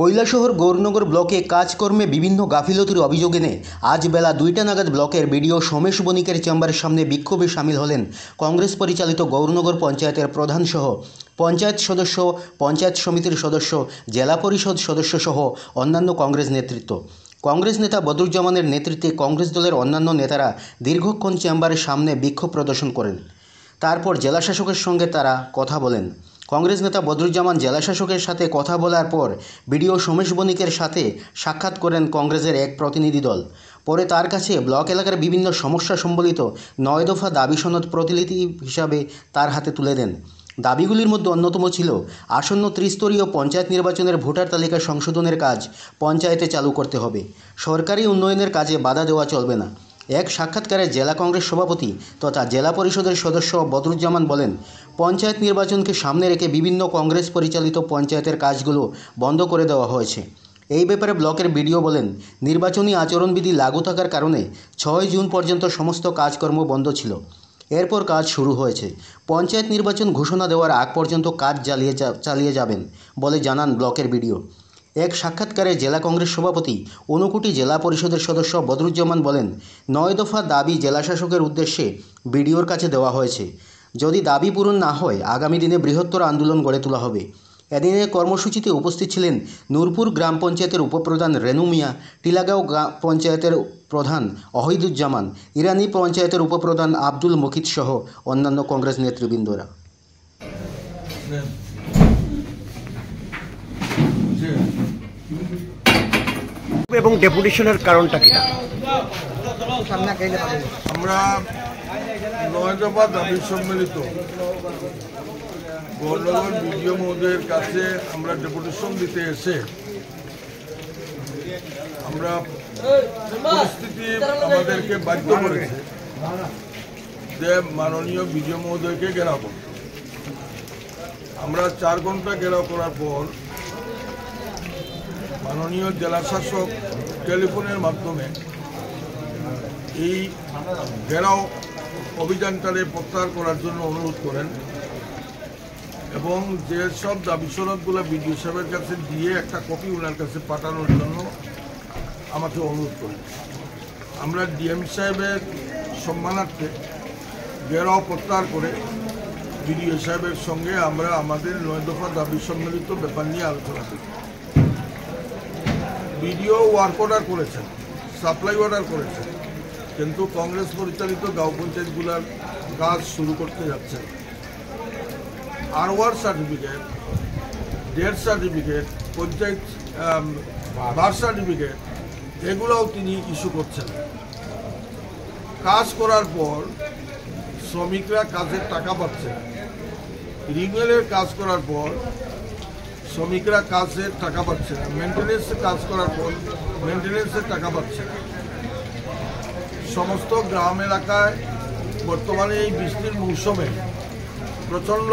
কৈলাসহর গৌরনগর ব্লকে কাজকর্মে বিভিন্ন গাফিলতির অভিযোগ এনে আজ বেলা 2টা নাগাদ ব্লকের বিডিও সোমেশ বণিকের চেম্বারের সামনে বিক্ষোভে সামিল হলেন কংগ্রেস পরিচালিত গৌরনগর পঞ্চায়েতের প্রধানসহ পঞ্চায়েত সদস্য, পঞ্চায়েত সমিতির সদস্য, জেলা পরিষদ সদস্য সহ অন্যান্য কংগ্রেস নেতৃত্ব। কংগ্রেস নেতা বদরুজ্জামানের নেতৃত্বে কংগ্রেস দলের অন্যান্য নেতারা দীর্ঘক্ষণ চেম্বারের সামনে বিক্ষোভ প্রদর্শন করেন। তারপর জেলাশাসকের সঙ্গে তারা কথা বলেন। কংগ্রেস নেতা বদরুজ্জামান জেলাশাসকের সাথে কথা বলার পর বিডিও সোমেশ বণিকের সাথে সাক্ষাৎ করেন কংগ্রেসের এক প্রতিনিধি দল। পরে তার কাছে ব্লক এলাকার বিভিন্ন সমস্যা সম্বলিত 9 দফা দাবি সনদ প্রতিলিপি হিসাবে তার হাতে তুলে দেন। দাবিগুলির মধ্যে অন্যতম ছিল আসন্ন ত্রিস্তরীয় পঞ্চায়েত নির্বাচনের ভোটার তালিকা সংশোধনের কাজ পঞ্চায়েতে চালু করতে হবে। সরকারি উন্নয়নের কাজে বাধা দেওয়া চলবে না। এক সাক্ষাৎকারে জেলা কংগ্রেস সভাপতি তথা জেলা পরিষদের সদস্য বদরুজ্জামান বলেন, পঞ্চায়েত নির্বাচনকে সামনে রেখে বিভিন্ন কংগ্রেস পরিচালিত পঞ্চায়েতের কাজগুলো বন্ধ করে দেওয়া হয়েছে। এই ব্যাপারে ব্লকের বিডিও বলেন, নির্বাচনী আচরণবিধি লাগু থাকার কারণে 6 জুন পর্যন্ত সমস্ত কাজকর্ম বন্ধ ছিল। এরপর কাজ শুরু হয়েছে। পঞ্চায়েত নির্বাচন ঘোষণা দেওয়ার আগ পর্যন্ত কাজ চালিয়ে যাবেন বলে জানান ব্লকের বিডিও। এক সাক্ষাৎকারে জেলা কংগ্রেস সভাপতি ঊনকোটি জেলা পরিষদের সদস্য বদরুজ্জামান বলেন, 9 দফা দাবি জেলাশাসকের উদ্দেশ্যে বিডিওর কাছে দেওয়া হয়েছে। যদি দাবি পূরণ না হয় আগামী দিনে বৃহত্তর আন্দোলন গড়ে তোলা হবে। এদিনের কর্মসূচিতে উপস্থিত ছিলেন নূরপুর গ্রাম পঞ্চায়েতের উপপ্রধান রেনু মিয়া, টিলাগাঁও পঞ্চায়েতের প্রধান অহিদুজ্জামান, ইরানি পঞ্চায়েতের উপপ্রধান আব্দুল মুকিত সহ অন্যান্য কংগ্রেস নেতৃবৃন্দরা। এবং ডেপুটেশনের কারণটা কি? আমরা 9 দফা দাবি সম্মিলিত গৌরনগর বিডিও মহোদয়ের কাছে আমরা ডেপুটেশন দিতে এসে আমরা পরিস্থিতি আমাদেরকে বাধ্য করেছে যে মাননীয় বিডিও মহোদয়কে ঘেরাও করব। আমরা 4 ঘন্টা ঘেরাও করার পর মাননীয় জেলাশাসক টেলিফোনের মাধ্যমে এই ঘেরাও অভিযানটারে প্রত্যাহার করার জন্য অনুরোধ করেন এবং যেসব দাবি সনদগুলো বিডিও সাহেবের কাছে দিয়ে একটা কপি ওনার কাছে পাঠানোর জন্য আমাকে অনুরোধ করেন। আমরা ডিএম সাহেবের সম্মানার্থে ঘেরাও প্রত্যাহার করে বিডিও সাহেবের সঙ্গে আমরা আমাদের 9 দফা দাবি সম্মিলিত ব্যাপার নিয়ে আলোচনা করি। বিডিও ওয়ার্ক অর্ডার করেছেন, সাপ্লাই অর্ডার করেছেন, কিন্তু কংগ্রেস পরিচালিত গাঁও পঞ্চায়েতগুলোর কাজ শুরু করতে যাচ্ছে। আরওয়ার certificate, death certificate, panchayat birth certificate এগুলোও তিনি ইস্যু করছেন। কাজ করার পর শ্রমিকরা কাজের টাকা পাচ্ছে। রিনিউয়ালের কাজ করার পর শ্রমিকরা কাজের টাকা পাচ্ছে না। মেনটেন্যান্সের কাজ করার পর মেনটেন্যান্সের টাকা পাচ্ছে না। সমস্ত গ্রাম এলাকায় বর্তমানে এই বৃষ্টির মৌসুমে প্রচণ্ড